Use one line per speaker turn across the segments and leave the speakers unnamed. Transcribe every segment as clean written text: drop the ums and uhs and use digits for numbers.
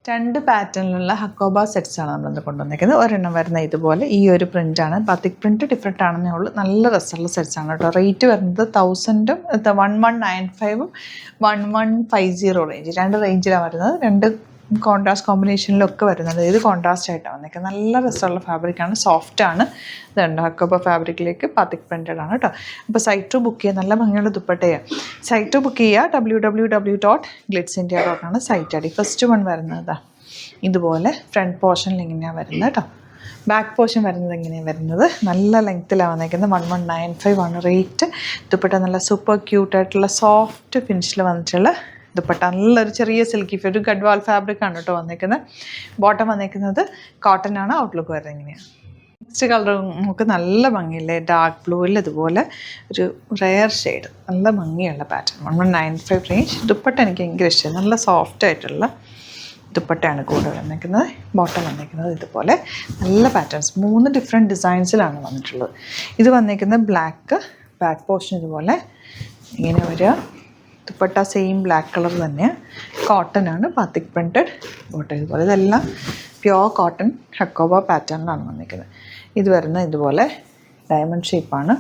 രണ്ട് പാറ്റേണിലുള്ള ഹക്കോബ സെറ്റ്സാണ് നമ്മളിന്ന് കൊണ്ടുവന്നിരിക്കുന്നത്. ഒരെണ്ണം വരുന്ന ഇതുപോലെ ഈ ഒരു പ്രിൻ്റാണ്. ബാത്തിക് പ്രിൻറ്റ് ഡിഫറെൻ്റ് ആണെന്നേ ഉള്ളൂ. നല്ല രസമുള്ള സെറ്റ്സാണ് കേട്ടോ. റേറ്റ് വരുന്നത് 1000ഉം 1195ഉം 1150 റേഞ്ച്. രണ്ട് റേഞ്ചിലാണ് വരുന്നത്. രണ്ട് കോൺട്രാസ്റ്റ് കോമ്പിനേഷനിലൊക്കെ വരുന്നത്. ഇത് കോൺട്രാസ്റ്റ് ആയിട്ടാണ് വന്നിരിക്കുന്നത്. നല്ല രസമുള്ള ഫാബ്രിക്കാണ്, സോഫ്റ്റാണ്. ഇതുണ്ട് ഹക്കോബ ഫാബ്രിക്കിലേക്ക് ബാത്തിക് പ്രിൻറ്റഡ് ആണ് കേട്ടോ. അപ്പോൾ സൈറ്റ് ബുക്ക് ചെയ്യുക, നല്ല ഭംഗിയുള്ള ദുപ്പട്ടയാണ്. സൈറ്റ് ബുക്ക് ചെയ്യുക www.glitzindia.com site I D. First one വരുന്നത് ഇതുപോലെ ഫ്രണ്ട് പോർഷനിൽ ഇങ്ങനെയാണ് വരുന്നത് കേട്ടോ. ബാക്ക് പോർഷൻ വരുന്നത് എങ്ങനെയാണ് വരുന്നത്, നല്ല ലെങ്ത്തിലാണ് വന്നിരിക്കുന്നത്. 1195 ആണ് റേറ്റ്. ദുപ്പട്ട നല്ല സൂപ്പർ ക്യൂട്ടായിട്ടുള്ള സോഫ്റ്റ് ഫിനിഷിൽ വന്നിട്ടുള്ള ദുപ്പട്ട. നല്ലൊരു ചെറിയ സിൽക്കി ഒരു ഗഡ്വാൾ ഫാബ്രിക് ആണ് കേട്ടോ വന്നിരിക്കുന്നത്. ബോട്ടം വന്നിരിക്കുന്നത് കോട്ടൺ ആണ്. ഔട്ട്ലുക്ക് വരുന്നത് ഇങ്ങനെയാണ്. നെക്സ്റ്റ് കളർ നമുക്ക് നല്ല ഭംഗിയില്ലേ, ഡാർക്ക് ബ്ലൂവിൽ ഇതുപോലെ ഒരു റെയർ ഷെയ്ഡ്, നല്ല ഭംഗിയുള്ള പാറ്റേൺ. 1195 റേഞ്ച്. ദുപ്പട്ട എനിക്ക് ഭയങ്കര ഇഷ്ടമായി. നല്ല സോഫ്റ്റ് ആയിട്ടുള്ള ദുപ്പട്ടയാണ് കൂടെ വന്നിരിക്കുന്നത്. ബോട്ടം വന്നിരിക്കുന്നത് ഇതുപോലെ നല്ല പാറ്റേൺസ്, 3 ഡിഫറെൻറ്റ് ഡിസൈൻസിലാണ് വന്നിട്ടുള്ളത്. ഇത് വന്നിരിക്കുന്നത് ബ്ലാക്ക്, ബാക്ക് പോർഷൻ ഇതുപോലെ ഇങ്ങനെ വരിക. ദുപ്പട്ട സെയിം ബ്ലാക്ക് കളർ തന്നെ. കോട്ടൺ ആണ്, ബാത്തിക് പ്രിൻറ്റഡ് ബോട്ടം ഇതുപോലെ. ഇതെല്ലാം പ്യുവർ കോട്ടൺ ഹക്കോബ പാറ്റേണിലാണ് വന്നിരിക്കുന്നത്. ഇത് വരുന്നത് ഇതുപോലെ ഡയമണ്ട് ഷേപ്പാണ്.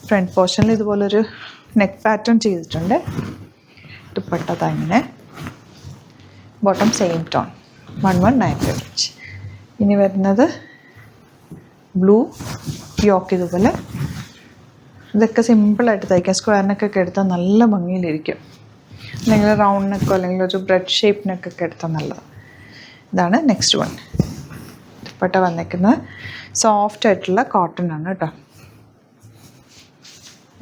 ഫ്രണ്ട് പോർഷനിൽ ഇതുപോലൊരു നെക്ക് പാറ്റേൺ ചെയ്തിട്ടുണ്ട്. ദുപ്പട്ട തന്നെ. Bottom same tone 1195. ഇനി വരുന്നത് ബ്ലൂ യോക്ക് ഇതുപോലെ. ഇതൊക്കെ സിമ്പിളായിട്ട് തയ്ക്കാം. സ്ക്വയറിനൊക്കെ എടുത്താൽ നല്ല ഭംഗിയിലിരിക്കും. അല്ലെങ്കിൽ റൗണ്ട് നെക്കോ അല്ലെങ്കിൽ ഒരു ബ്രെഡ് ഷേപ്പ് നെക്കൊക്കെ എടുത്താൽ നല്ലതാണ്. ഇതാണ് നെക്സ്റ്റ് വൺ. ദുപ്പട്ട വന്നിരിക്കുന്നത് സോഫ്റ്റ് ആയിട്ടുള്ള കോട്ടൺ ആണ് കേട്ടോ.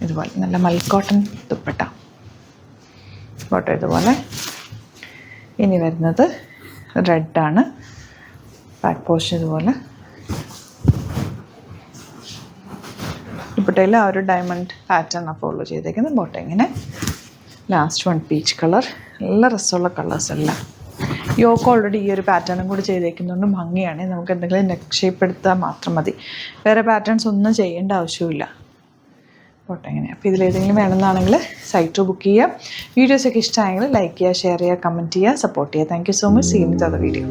ഇതുപോലെ നല്ല മൽ കോട്ടൺ ദുപ്പട്ട. ബോട്ടം ഇതുപോലെ. ഇനി വരുന്നത് റെഡാണ്. ബാക്ക് പോർഷൻ ഇതുപോലെ. ദുപ്പട്ടയിൽ ആ ഒരു ഡയമണ്ട് പാറ്റേൺ ഫോളോ ചെയ്തേക്കുന്നത്. ബോട്ടം ഇങ്ങനെ. Last one peach colour. നല്ല രസമുള്ള കളേഴ്സ് എല്ലാം. യോക്ക് ഓൾറെഡി ഈ ഒരു പാറ്റേണും കൂടി ചെയ്തേക്കുന്നതുകൊണ്ട് ഭംഗിയാണ്. നമുക്ക് എന്തെങ്കിലും നെക്ക് ഷേപ്പ് എടുത്താൽ മാത്രം മതി, വേറെ പാറ്റേൺസ് ഒന്നും ചെയ്യേണ്ട ആവശ്യമില്ല. ബോട്ടം ഇങ്ങനെ. അപ്പോൾ ഇതിലേതെങ്കിലും വേണമെന്നാണെങ്കിൽ സൈറ്റ് ബുക്ക് ചെയ്യുക. വീഡിയോസൊക്കെ ഇഷ്ടമായെങ്കിൽ ലൈക്ക് ചെയ്യുക, ഷെയർ ചെയ്യുക, കമൻറ്റ് ചെയ്യുക, സപ്പോർട്ട് ചെയ്യുക. Thank you so much. See you with other video.